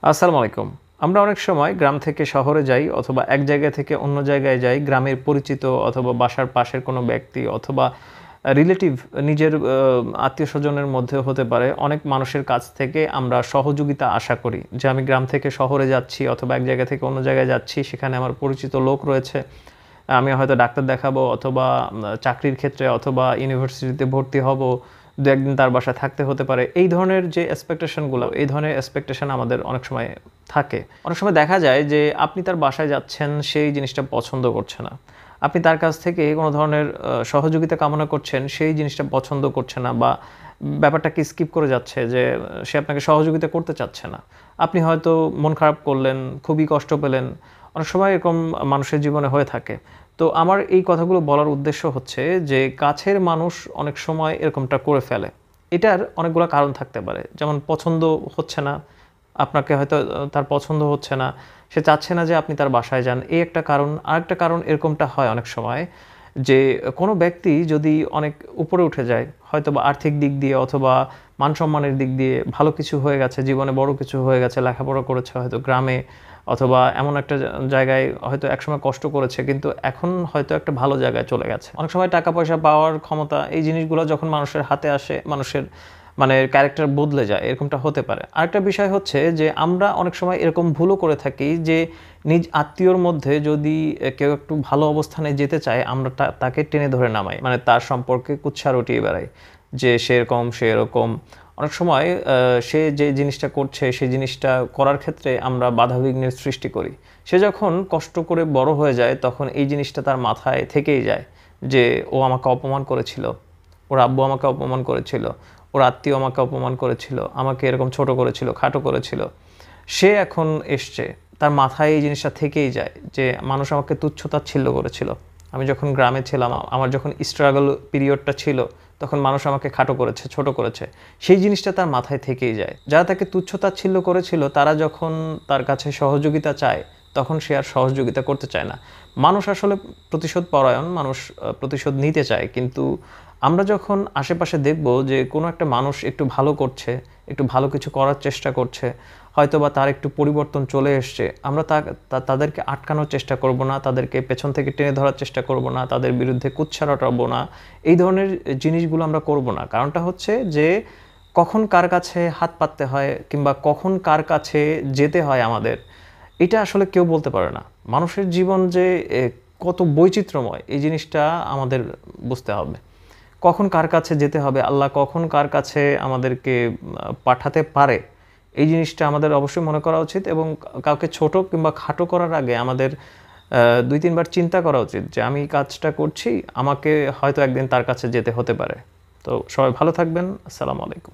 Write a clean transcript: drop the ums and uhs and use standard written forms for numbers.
আসসালামু আলাইকুম। আমরা অনেক সময় গ্রাম থেকে শহরে যাই অথবা এক জায়গা থেকে অন্য জায়গায় যাই। গ্রামের পরিচিত অথবা বাসার পাশের কোনো ব্যক্তি অথবা রিলেটিভ নিজের আত্মীয়স্বজনের মধ্যেও হতে পারে। অনেক মানুষের কাছ থেকে আমরা সহযোগিতা আশা করি যে আমি গ্রাম থেকে শহরে যাচ্ছি অথবা এক জায়গা থেকে অন্য জায়গায় যাচ্ছি। সেখানে আমার পরিচিত লোক রয়েছে। আমি হয়তো ডাক্তার দেখাবো অথবা চাকরির ক্ষেত্রে অথবা ইউনিভার্সিটিতে ভর্তি হব। ২-১ দিন তার বাসায় থাকতে হতে পারে। এই ধরনের যে এক্সপেকটেশনগুলো, এই ধরনের এক্সপেকটেশন আমাদের অনেক সময় থাকে। অনেক সময় দেখা যায় যে আপনি তার বাসায় যাচ্ছেন, সেই জিনিসটা পছন্দ করছে না। আপনি তার কাছ থেকে কোনো ধরনের সহযোগিতা কামনা করছেন, সেই জিনিসটা পছন্দ করছে না বা ব্যাপারটাকে স্কিপ করে যাচ্ছে যে সে আপনাকে সহযোগিতা করতে চাচ্ছে না। আপনি হয়তো মন খারাপ করলেন, খুবই কষ্ট পেলেন। অনেক সময় এরকম মানুষের জীবনে হয়ে থাকে। তো আমার এই কথাগুলো বলার উদ্দেশ্য হচ্ছে যে কাছের মানুষ অনেক সময় এরকমটা করে ফেলে। এটার অনেকগুলা কারণ থাকতে পারে। যেমন পছন্দ হচ্ছে না, আপনাকে হয়তো তার পছন্দ হচ্ছে না। সে চাচ্ছে না যে আপনি তার বাসায় যান। এই একটা কারণ। আরেকটা কারণ এরকমটা হয় অনেক সময় যে কোনো ব্যক্তি যদি অনেক উপরে উঠে যায়, হয়তোবা আর্থিক দিক দিয়ে অথবা মান-সম্মানের দিক দিয়ে ভালো কিছু হয়ে গেছে, জীবনে বড় কিছু হয়ে গেছে, লেখাপড়া করেছে হয়তো গ্রামে অথবা এমন একটা জায়গায় হয়তো একসময় কষ্ট করেছে কিন্তু এখন হয়তো একটা ভালো জায়গায় চলে গেছে। অনেক সময় টাকা-পয়সা পাওয়ার ক্ষমতা এই জিনিসগুলো যখন মানুষের হাতে আসে, মানুষের মানে ক্যারেক্টার বদলে যায়, এরকমটা হতে পারে। আরেকটা বিষয় হচ্ছে যে আমরা অনেক সময় এরকম ভুলও করে থাকি যে নিজ আত্মীয়র মধ্যে যদি কেউ একটু ভালো অবস্থানে যেতে চায়, আমরা তাকে টেনে ধরে নামাই। মানে তার সম্পর্কে কুৎসা রটিয়ে বেড়াই যে সে এরকম, সে এরকম। অনেক সময় সে যে জিনিসটা করছে, সেই জিনিসটা করার ক্ষেত্রে আমরা বাধাবিঘ্নের সৃষ্টি করি। সে যখন কষ্ট করে বড় হয়ে যায়, তখন এই জিনিসটা তার মাথায় থেকেই যায় যে ও আমাকে অপমান করেছিল, ওর আব্বু আমাকে অপমান করেছিল, ওর আত্মীয় আমাকে অপমান করেছিল, আমাকে এরকম ছোট করেছিল, খাটো করেছিল। সে এখন এসছে, তার মাথায় এই জিনিসটা থেকেই যায় যে মানুষ আমাকে তুচ্ছ-তাচ্ছিল্য করেছিল। আমি যখন গ্রামে ছিলাম, আমার যখন স্ট্রাগল পিরিয়ডটা ছিল, তখন মানুষ আমাকে খাটো করেছে, ছোট করেছে। সেই জিনিসটা তার মাথায় থেকেই যায়। যারা তাকে তুচ্ছ-তাচ্ছিল্য করেছিল, তারা যখন তার কাছে সহযোগিতা চায়, তখন সে আর সহযোগিতা করতে চায় না। মানুষ আসলে প্রতিশোধ পরায়ণ, মানুষ প্রতিশোধ নিতে চায়। কিন্তু আমরা যখন আশেপাশে দেখব যে কোনো একটা মানুষ একটু ভালো করছে, একটু ভালো কিছু করার চেষ্টা করছে, হয়তোবা তার একটু পরিবর্তন চলে এসছে, আমরা তাদেরকে আটকানোর চেষ্টা করব না, তাদেরকে পেছন থেকে টেনে ধরার চেষ্টা করব না, তাদের বিরুদ্ধে কুৎসা রটাবো না। এই ধরনের জিনিসগুলো আমরা করব না। কারণটা হচ্ছে যে কখন কার কাছে হাত পাততে হয় কিংবা কখন কার কাছে যেতে হয় আমাদের, এটা আসলে কেউ বলতে পারে না। মানুষের জীবন যে কত বৈচিত্র্যময়, এই জিনিসটা আমাদের বুঝতে হবে। কখন কার কাছে যেতে হবে, আল্লাহ কখন কার কাছে আমাদেরকে পাঠাতে পারে, এই জিনিসটা আমাদের অবশ্যই মনে করা উচিত এবং কাউকে ছোট কিংবা খাটো করার আগে আমাদের ২-৩ বার চিন্তা করা উচিত যে আমি কাজটা করছি, আমাকে হয়তো একদিন তার কাছে যেতে হতে পারে। তো সবাই ভালো থাকবেন। আসসালামু আলাইকুম।